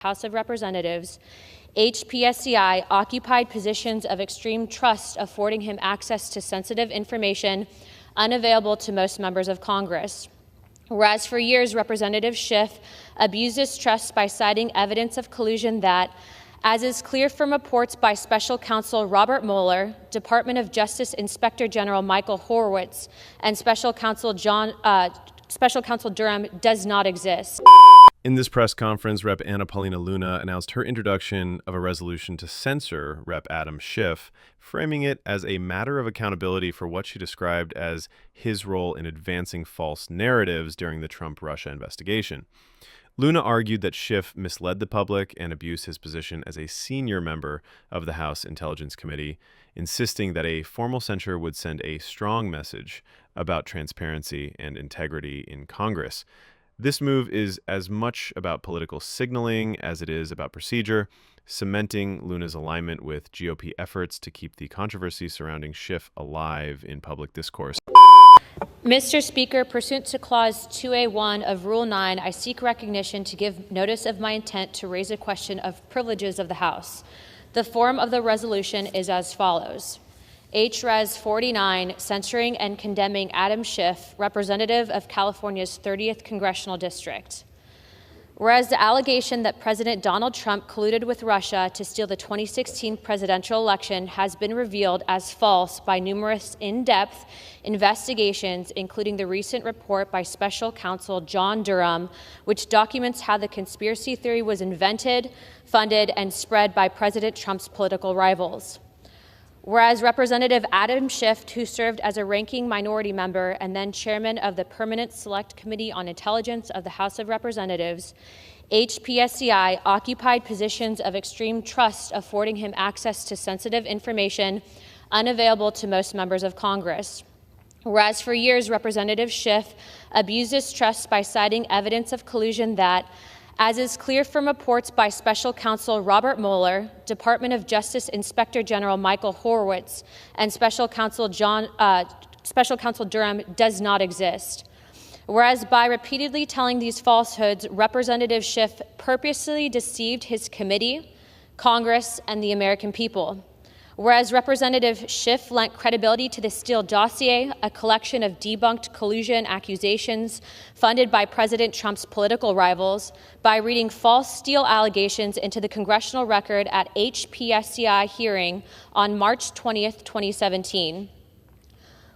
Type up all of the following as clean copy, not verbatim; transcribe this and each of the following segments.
House of Representatives, HPSCI occupied positions of extreme trust, affording him access to sensitive information unavailable to most members of Congress. Whereas for years, Representative Schiff abused this trust by citing evidence of collusion that, as is clear from reports by Special Counsel Robert Mueller, Department of Justice Inspector General Michael Horowitz, and Special Counsel Durham, does not exist. In this press conference, Rep. Paulina Luna announced her introduction of a resolution to censure Rep. Adam Schiff, framing it as a matter of accountability for what she described as his role in advancing false narratives during the Trump-Russia investigation. Luna argued that Schiff misled the public and abused his position as a senior member of the House Intelligence Committee, insisting that a formal censure would send a strong message about transparency and integrity in Congress. This move is as much about political signaling as it is about procedure, cementing Luna's alignment with GOP efforts to keep the controversy surrounding Schiff alive in public discourse. Mr. Speaker, pursuant to Clause 2A1 of Rule 9, I seek recognition to give notice of my intent to raise a question of privileges of the House. The form of the resolution is as follows. H-Res 49, censuring and condemning Adam Schiff, representative of California's 30th Congressional District. Whereas the allegation that President Donald Trump colluded with Russia to steal the 2016 presidential election has been revealed as false by numerous in-depth investigations, including the recent report by Special Counsel John Durham, which documents how the conspiracy theory was invented, funded, and spread by President Trump's political rivals. Whereas Representative Adam Schiff, who served as a ranking minority member and then chairman of the Permanent Select Committee on Intelligence of the House of Representatives, HPSCI occupied positions of extreme trust, affording him access to sensitive information unavailable to most members of Congress. Whereas for years, Representative Schiff abused this trust by citing evidence of collusion that, as is clear from reports by Special Counsel Robert Mueller, Department of Justice Inspector General Michael Horowitz, and Special Counsel Durham, does not exist. Whereas by repeatedly telling these falsehoods, Representative Schiff purposely deceived his committee, Congress, and the American people. Whereas Representative Schiff lent credibility to the Steele dossier, a collection of debunked collusion accusations funded by President Trump's political rivals, by reading false Steele allegations into the congressional record at HPSCI hearing on March 20th, 2017.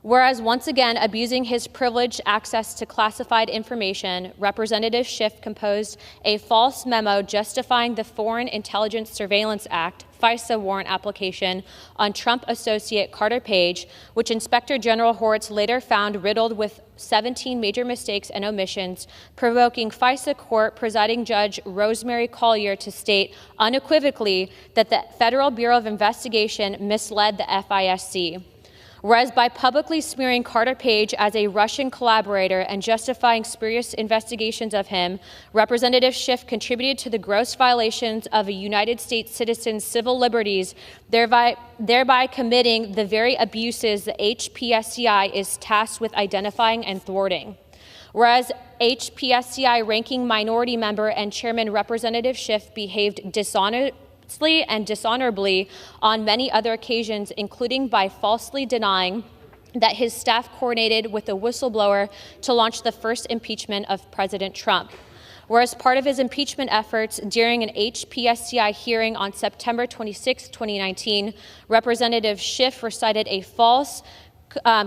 Whereas once again abusing his privileged access to classified information, Representative Schiff composed a false memo justifying the Foreign Intelligence Surveillance Act, FISA warrant application on Trump associate Carter Page, which Inspector General Horowitz later found riddled with 17 major mistakes and omissions, provoking FISA court presiding judge Rosemary Collyer to state unequivocally that the Federal Bureau of Investigation misled the FISC. Whereas by publicly smearing Carter Page as a Russian collaborator and justifying spurious investigations of him, Representative Schiff contributed to the gross violations of a United States citizen's civil liberties, thereby committing the very abuses the HPSCI is tasked with identifying and thwarting. Whereas HPSCI ranking minority member and chairman Representative Schiff behaved dishonestly and dishonorably on many other occasions, including by falsely denying that his staff coordinated with a whistleblower to launch the first impeachment of President Trump. Whereas part of his impeachment efforts during an HPSCI hearing on September 26, 2019, Representative Schiff recited a false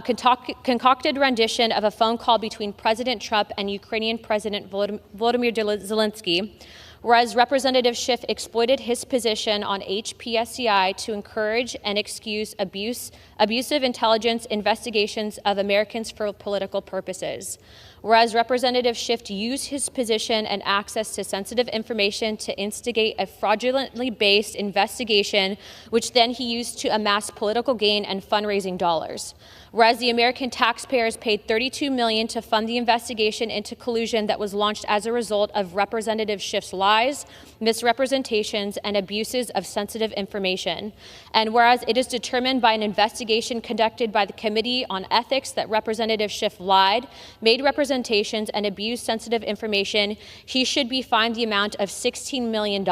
concocted rendition of a phone call between President Trump and Ukrainian President Volodymyr Zelensky. Whereas Representative Schiff exploited his position on HPSCI to encourage and excuse abusive intelligence investigations of Americans for political purposes. Whereas Representative Schiff used his position and access to sensitive information to instigate a fraudulently based investigation, which then he used to amass political gain and fundraising dollars. Whereas the American taxpayers paid $32 million to fund the investigation into collusion that was launched as a result of Representative Schiff's lies, misrepresentations, and abuses of sensitive information. And whereas it is determined by an investigation investigation conducted by the Committee on Ethics that Representative Schiff lied, made representations, and abused sensitive information, he should be fined the amount of $16 million.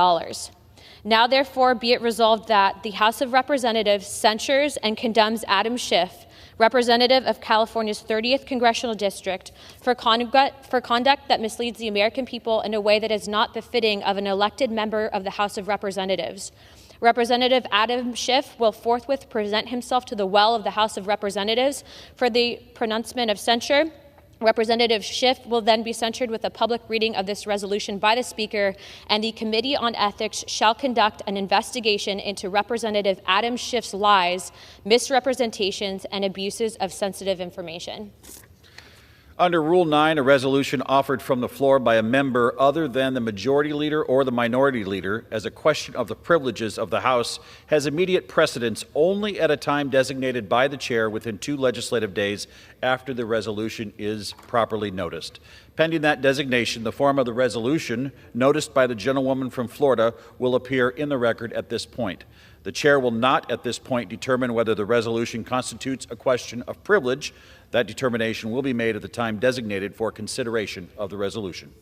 Now, therefore, be it resolved that the House of Representatives censures and condemns Adam Schiff, representative of California's 30th Congressional District, for conduct that misleads the American people in a way that is not befitting of an elected member of the House of Representatives. Representative Adam Schiff will forthwith present himself to the well of the House of Representatives for the pronouncement of censure. Representative Schiff will then be censured with a public reading of this resolution by the Speaker, and the Committee on Ethics shall conduct an investigation into Representative Adam Schiff's lies, misrepresentations, and abuses of sensitive information. Under Rule 9, a resolution offered from the floor by a member other than the majority leader or the minority leader as a question of the privileges of the House has immediate precedence only at a time designated by the chair within 2 legislative days after the resolution is properly noticed. Pending that designation, the form of the resolution noticed by the gentlewoman from Florida will appear in the record at this point. The chair will not at this point determine whether the resolution constitutes a question of privilege. That determination will be made at the time designated for consideration of the resolution.